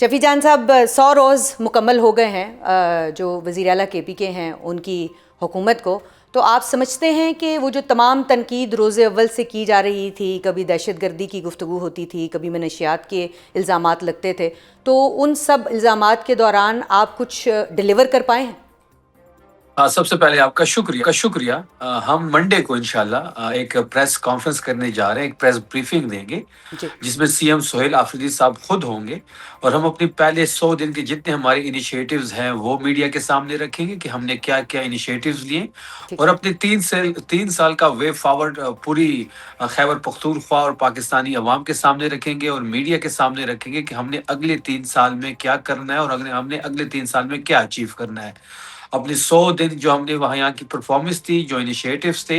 شفیع جان صاحب 100 روز مکمل ہو گئے ہیں جو وزیر اعلیٰ کے پی کے ہیں ان کی حکومت کو، تو آپ سمجھتے ہیں کہ وہ جو تمام تنقید روز اول سے کی جا رہی تھی، کبھی دہشت گردی کی گفتگو ہوتی تھی، کبھی منشیات کے الزامات لگتے تھے، تو ان سب الزامات کے دوران آپ کچھ ڈیلیور کر پائے ہیں؟ سب سے پہلے آپ کا شکریہ. ہم منڈے کو انشاءاللہ ایک پریس کانفرنس کرنے جا رہے ہیں، ایک پریس بریفنگ دیں گے جی جس میں سی ایم سہیل آفریدی صاحب خود ہوں گے، اور ہم اپنی پہلے 100 دن کے جتنے ہمارے انیشیٹوز ہیں وہ میڈیا کے سامنے رکھیں گے کہ ہم نے کیا کیا انیشیٹوز لیے، ٹھیک اور ہے. اپنے 3 سال کا وے فارورڈ پوری خیبر پختونخوا اور پاکستانی عوام کے سامنے رکھیں گے، اور میڈیا کے سامنے رکھیں گے کہ ہم نے اگلے 3 سال میں کیا کرنا ہے، اور ہم نے اگلے 3 سال میں کیا اچیو کرنا ہے. اپنی 100 دن جو ہم نے وہاں یہاں کی پرفارمنس تھی، جو انیشیٹوز تھے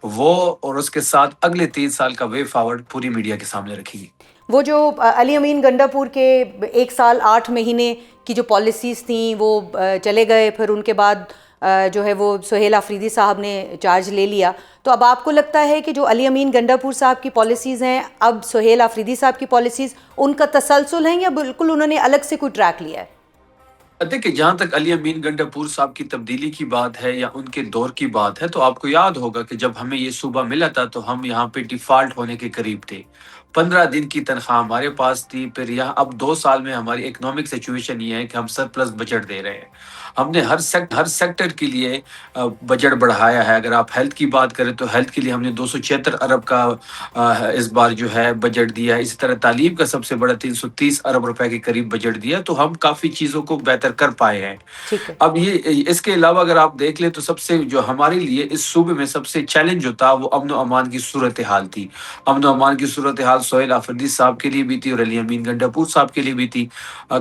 وہ، اور اس کے ساتھ اگلے 3 سال کا وے فارورڈ پوری میڈیا کے سامنے رکھیں گے. وہ جو علی امین گنڈا پور کے 1 سال 8 مہینے کی جو پالیسیز تھیں وہ چلے گئے، پھر ان کے بعد جو ہے وہ سہیل آفریدی صاحب نے چارج لے لیا، تو اب آپ کو لگتا ہے کہ جو علی امین گنڈا پور صاحب کی پالیسیز ہیں اب سہیل آفریدی صاحب کی پالیسیز ان کا تسلسل ہیں، یا بالکل انہوں نے الگ سے کوئی ٹریک لیا ہے؟ دیکھیں، جہاں تک علی امین گنڈا پور صاحب کی تبدیلی کی بات ہے یا ان کے دور کی بات ہے، تو آپ کو یاد ہوگا کہ جب ہمیں یہ صوبہ ملا تھا تو ہم یہاں پہ ڈیفالٹ ہونے کے قریب تھے. 15 دن کی تنخواہ ہمارے پاس تھی. پھر یہاں اب 2 سال میں ہماری اکنامک سچویشن یہ ہے کہ ہم سرپلس بجٹ دے رہے ہیں. ہم نے ہر سیکٹر کے لیے بجٹ بڑھایا ہے. اگر آپ ہیلتھ کی بات کریں تو ہیلتھ کے لیے ہم نے 276 ارب کا اس بار جو ہے بجٹ دیا ہے. اسی طرح تعلیم کا سب سے بڑا 330 ارب روپے کے قریب بجٹ دیا، تو ہم کافی چیزوں کو بہتر کر پائے ہیں. ٹھیک ہے. اب یہ اس کے علاوہ اگر آپ دیکھ لیں تو سب سے جو ہمارے لیے اس صوبے میں سب سے چیلنج جو تھا وہ امن و امان کی صورتحال تھی. امن و امان کی صورتحال سہیل آفریدی صاحب کے لیے بھی تھی اور علی امین گنڈا پور صاحب کے لیے بھی تھی.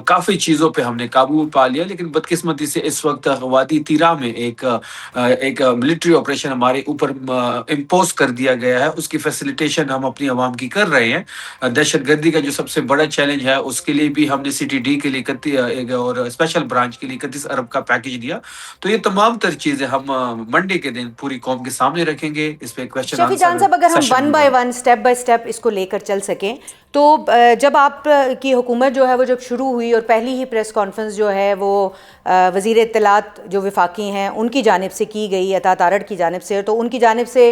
کافی چیزوں پہ ہم نے قابو پا لیا، لیکن بدقسمتی سے اس وقت وادی تیرا میں ایک ملٹری آپریشن ہمارے اوپر امپوز کر دیا گیا ہے. اس کی فیسیلیٹیشن ہم اپنی عوام کی کر رہے ہیں. دہشت گردی کا جو سب سے بڑا چیلنج ہے اس کے لیے بھی ہم نے سی ٹی ڈی کے لیے اور اسپیشل برانچ کے لیے 31 ارب کا پیکج دیا. تو یہ تمام تر چیزیں ہم منڈے کے دن پوری قوم کے سامنے رکھیں گے. اس پہ کویسچن شفیع جان آنسر صاحب، اگر ہم سیشن ون بھی بائی ہوگا. ون اسٹیپ بائی اسٹیپ اس کو لے کر چل سکیں تو جب آپ کی حکومت جو ہے وہ جب شروع ہوئی اور پہلی ہی پریس کانفرنس جو ہے وہ وزیر اطلاعات جو وفاقی ہیں ان کی جانب سے کی گئی، عطا تارڑ کی جانب سے، تو ان کی جانب سے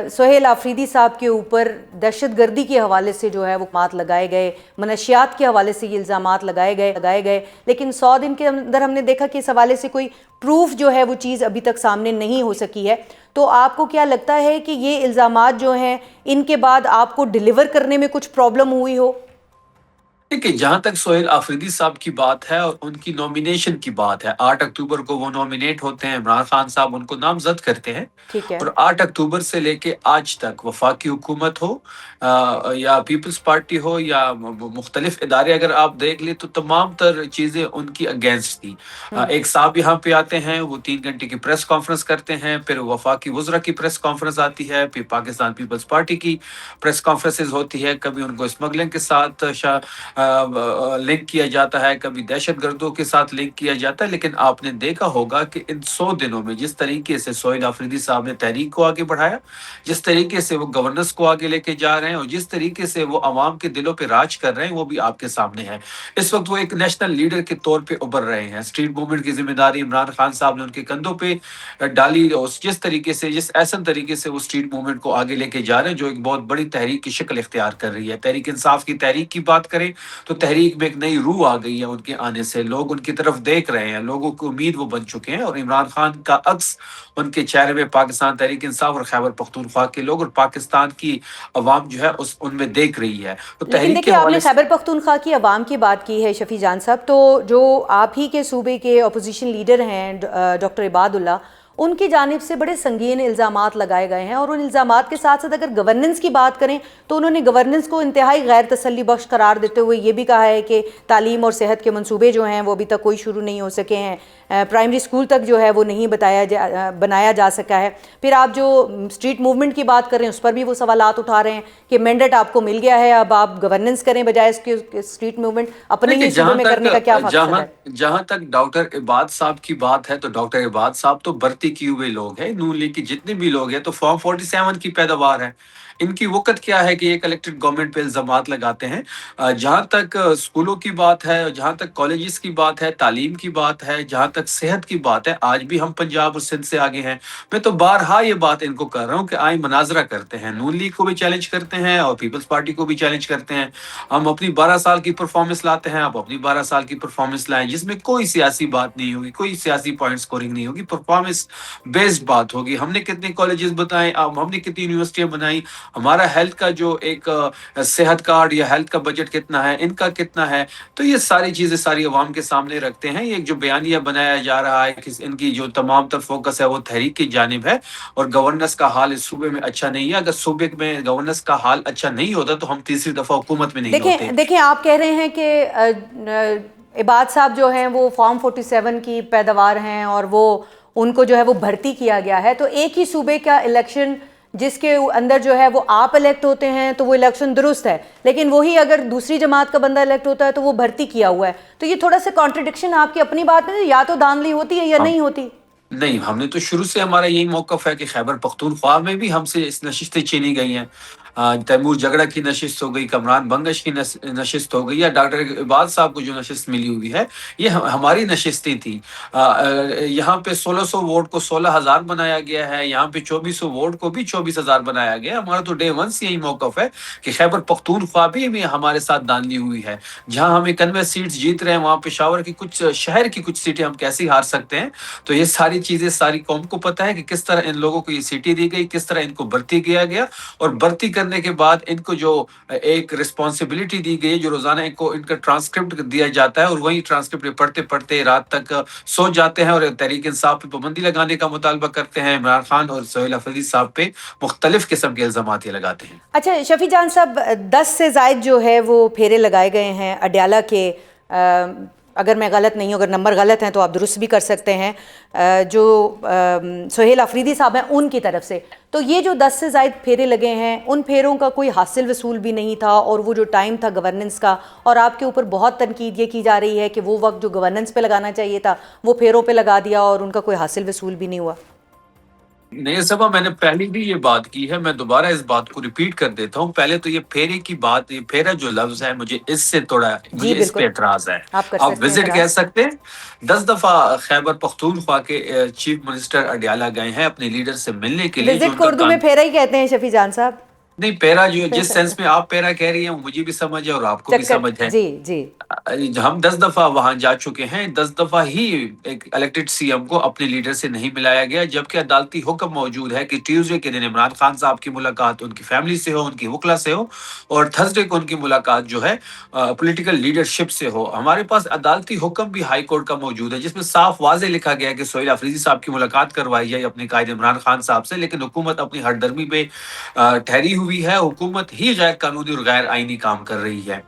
سہیل آفریدی صاحب کے اوپر دہشت گردی کے حوالے سے جو ہے وہ الزامات لگائے گئے، منشیات کے حوالے سے یہ الزامات لگائے گئے، لیکن 100 دن کے اندر ہم نے دیکھا کہ اس حوالے سے کوئی پروف جو ہے وہ چیز ابھی تک سامنے نہیں ہو سکی ہے. تو آپ کو کیا لگتا ہے کہ یہ الزامات جو ہیں ان کے بعد آپ کو ڈیلیور کرنے میں کچھ پرابلم ہوئی ہو؟ دیکھیں، جہاں تک سہیل آفریدی صاحب کی بات ہے اور ان کی نومینیشن کی بات ہے، 8 اکتوبر کو وہ نومینیٹ ہوتے ہیں، عمران خان صاحب ان کو نامزد کرتے ہیں، ٹھیک ہے. اور 8 اکتوبر سے لے کے آج تک وفاقی حکومت ہو یا پیپلز پارٹی ہو یا مختلف ادارے اگر آپ دیکھ لیں تو تمام تر چیزیں ان کی اگینسٹ تھی. ایک صاحب یہاں پہ آتے ہیں، وہ 3 گھنٹے کی پریس کانفرنس کرتے ہیں، پھر وفاقی وزراء کی پریس کانفرنس آتی ہے، پھر پاکستان پیپلز پارٹی کی پریس کانفرنسز ہوتی ہے. کبھی ان کو اسمگلنگ کے ساتھ لنک کیا جاتا ہے، کبھی دہشت گردوں کے ساتھ لنک کیا جاتا ہے. لیکن آپ نے دیکھا ہوگا کہ ان 100 دنوں میں جس طریقے سے سہیل آفریدی صاحب نے تحریک کو آگے بڑھایا، جس طریقے سے وہ گورننس کو آگے لے کے جا رہے ہیں، اور جس طریقے سے وہ عوام کے دلوں پہ راج کر رہے ہیں، وہ بھی آپ کے سامنے ہے. اس وقت وہ ایک نیشنل لیڈر کے طور پہ ابھر رہے ہیں. اسٹریٹ موومنٹ کی ذمہ داری عمران خان صاحب نے ان کے کندھوں پہ ڈالی، اور جس احسن طریقے سے وہ اسٹریٹ موومنٹ کو آگے لے کے جا رہے ہیں، جو ایک بہت بڑی تحریک کی شکل اختیار کر رہی ہے. تحریک انصاف کی تحریک کی بات کریں تو تحریک میں ایک نئی روح آ گئی ہے ان کے آنے سے. لوگ ان کی طرف دیکھ رہے ہیں، لوگوں کی امید وہ بن چکے ہیں، اور عمران خان کا عکس ان کے چہرے میں پاکستان تحریک انصاف اور خیبر پختونخوا کے لوگ اور پاکستان کی عوام جو ہے ان میں دیکھ رہی ہے. تو لیکن تحریک کے دیکھیں، آپ نے حوالے سے خیبر پختونخوا کی عوام کی بات کی ہے شفیع جان صاحب، تو جو آپ ہی کے صوبے کے اپوزیشن لیڈر ہیں ڈاکٹر عباد اللہ، ان کی جانب سے بڑے سنگین الزامات لگائے گئے ہیں، اور ان الزامات کے ساتھ ساتھ اگر گورننس کی بات کریں تو انہوں نے گورننس کو انتہائی غیر تسلی بخش قرار دیتے ہوئے یہ بھی کہا ہے کہ تعلیم اور صحت کے منصوبے جو ہیں وہ ابھی تک کوئی شروع نہیں ہو سکے ہیں، پرائمری اسکول تک جو ہے وہ نہیں بنایا جا سکا ہے. پھر آپ جو اسٹریٹ موومنٹ کی بات کر رہے ہیں اس پر بھی وہ سوالات اٹھا رہے ہیں کہ مینڈیٹ آپ کو مل گیا ہے، اب آپ گورننس کریں بجائے اس کے اسٹریٹ موومنٹ اپنے دیکھیں، ہی صوبے میں کرنے کا کیا مقصد ہے؟ جہاں تک ڈاکٹر عباد صاحب کی بات ہے تو ڈاکٹر عباد صاحب تو بھرتی کیے ہوئے لوگ ہیں. نون لیگ کے جتنے بھی لوگ ہیں تو فارم 47 کی پیداوار ہے. ان کی وقت کیا ہے کہ یہ الیکٹڈ گورنمنٹ پہ الزامات لگاتے ہیں. جہاں تک اسکولوں کی بات ہے، جہاں تک کالجز کی بات ہے، تعلیم کی بات ہے، جہاں تک صحت کی بات ہے، آج بھی ہم پنجاب اور سندھ سے آگے ہیں. میں تو بارہا یہ بات ان کو کر رہا ہوں کہ آئیں مناظرہ کرتے ہیں، نون لیگ کو بھی چیلنج کرتے ہیں اور پیپلز پارٹی کو بھی چیلنج کرتے ہیں. ہم اپنی 12 سال کی پرفارمنس لاتے ہیں، آپ اپنی 12 سال کی پرفارمنس لائیں، جس میں کوئی سیاسی بات نہیں ہوگی، کوئی سیاسی پوائنٹ سکورنگ نہیں ہوگی، پرفارمنس بیسڈ بات ہوگی. ہم نے کتنے کالجز بتائیں، ہم نے کتنی یونیورسٹیاں بنائی، ہمارا ہیلتھ کا جو ایک صحت کارڈ یا ہیلتھ کا بجٹ کتنا ہے، ان کا کتنا ہے. تو یہ ساری چیزیں ساری عوام کے سامنے رکھتے ہیں. یہ جو بیانیہ بنایا جا رہا ہے کہ ان کی جو تمام تر فوکس ہے وہ تحریک کی جانب ہے اور گورننس کا حال اس صوبے میں اچھا نہیں ہے. اگر صوبے میں گورننس کا حال اچھا نہیں ہوتا تو ہم تیسری دفعہ حکومت میں نہیں ہوتے. دیکھیں آپ کہہ رہے ہیں کہ عباد صاحب جو ہیں وہ فارم 47 کی پیداوار ہیں اور وہ ان کو جو ہے وہ بھرتی کیا گیا ہے. تو ایک ہی صوبے کا الیکشن جس کے اندر جو ہے وہ آپ الیکٹ ہوتے ہیں تو وہ الیکشن درست ہے، لیکن وہی اگر دوسری جماعت کا بندہ الیکٹ ہوتا ہے تو وہ بھرتی کیا ہوا ہے. تو یہ تھوڑا سا کانٹرڈکشن آپ کی اپنی بات میں یا تو دھاندلی ہوتی ہے یا نہیں ہوتی. نہیں، ہم نے تو شروع سے ہمارا یہی موقف ہے کہ خیبر پختونخوا میں بھی ہم سے اس نشستیں چینی گئی ہیں. تیمور جگڑا کی نشست ہو گئی، کمران بنگش کی نشست ہو گئی، یا ڈاکٹر عباد صاحب کو جو نشست ملی ہوئی ہے یہ ہماری نشستیں تھیں. یہاں پہ 1600 ووٹ کو 16,000 بنایا گیا ہے، یہاں پہ 2400 ووٹ کو بھی 24,000 بنایا گیا. ہمارا تو ڈے ون سے یہی موقف ہے کہ خیبر پختونخوا بھی ہمارے ساتھ دھاندلی ہوئی ہے. جہاں ہم 91 سیٹس جیت رہے ہیں وہاں پشاور کی کچھ شہر کی کچھ سیٹیں ہم کیسے ہار سکتے ہیں. تو یہ ساری چیزیں ساری قوم کو پتہ ہے کہ کس طرح ان لوگوں کو یہ سیٹیں دی گئی، کس طرح ان کو بھرتی کیا گیا، اور بھرتی کرنے کے بعد ان کو جو ایک رسپانسبلٹی دی گئی جو روزانہ ان کو ان کا ٹرانسکرپٹ دیا جاتا ہے اور وہی ٹرانسکرپٹ پڑھتے پڑھتے رات تک سو جاتے ہیں اور تحریک انصاف پہ پابندی لگانے کا مطالبہ کرتے ہیں. عمران خان اور سہیل افریدی صاحب پہ مختلف قسم کے الزامات یہ لگاتے ہیں. اچھا شفیع جان صاحب، 10 سے زائد جو ہے وہ پھیرے لگائے گئے ہیں اڈیالہ کے، اگر میں غلط نہیں ہوں، اگر نمبر غلط ہیں تو آپ درست بھی کر سکتے ہیں، جو سہیل افریدی صاحب ہیں ان کی طرف سے. تو یہ جو 10 سے زائد پھیرے لگے ہیں ان پھیروں کا کوئی حاصل وصول بھی نہیں تھا، اور وہ جو ٹائم تھا گورننس کا، اور آپ کے اوپر بہت تنقید یہ کی جا رہی ہے کہ وہ وقت جو گورننس پہ لگانا چاہیے تھا وہ پھیروں پہ لگا دیا اور ان کا کوئی حاصل وصول بھی نہیں ہوا. نہیں صبح میں نے پہلے بھی یہ بات کی ہے، میں دوبارہ اس بات کو ریپیٹ کر دیتا ہوں. پہلے تو یہ پھیرے کی بات، یہ پھیرا جو لفظ ہے مجھے اس سے جی مجھے اس بالکل پہ اعتراض ہے. آپ کر آپ سکتے ہیں وزٹ کہہ اعتراض. سکتے ہیں. 10 دفعہ خیبر پختونخوا کے چیف منسٹر اڈیالہ گئے ہیں اپنے لیڈر سے ملنے کے لیے. جو وزٹ ان کو کا اردو میں پھیرا ہی کہتے ہیں شفیع جان صاحب. نہیں، پیرا جو جس سینس میں آپ پیرا کہہ رہی ہیں وہ مجھے بھی سمجھ ہے اور آپ کو بھی چکر، سمجھ ہے. جی جی. ہم 10 دفعہ وہاں جا چکے ہیں، 10 دفعہ ہی ایک الیکٹڈ سی ایم کو اپنے لیڈر سے نہیں ملایا گیا، جبکہ عدالتی حکم موجود ہے کہ ٹیوزڈے کے دن عمران خان صاحب کی ملاقات ان کی فیملی سے ہو، ان کی وکلا سے ہو، اور تھرسڈے کو ان کی ملاقات جو ہے پولیٹیکل لیڈرشپ سے ہو. ہمارے پاس عدالتی حکم بھی ہائی کورٹ کا موجود ہے جس میں صاف واضح لکھا گیا ہے کہ سہیل افریدی صاحب کی ملاقات کروائی جائے اپنے قائد عمران خان صاحب سے، لیکن حکومت اپنی ہٹ درمی پہ ٹھہری ہوئی ہے. حکومت ہی غیر قانونی اور غیر آئینی کام کر رہی ہے.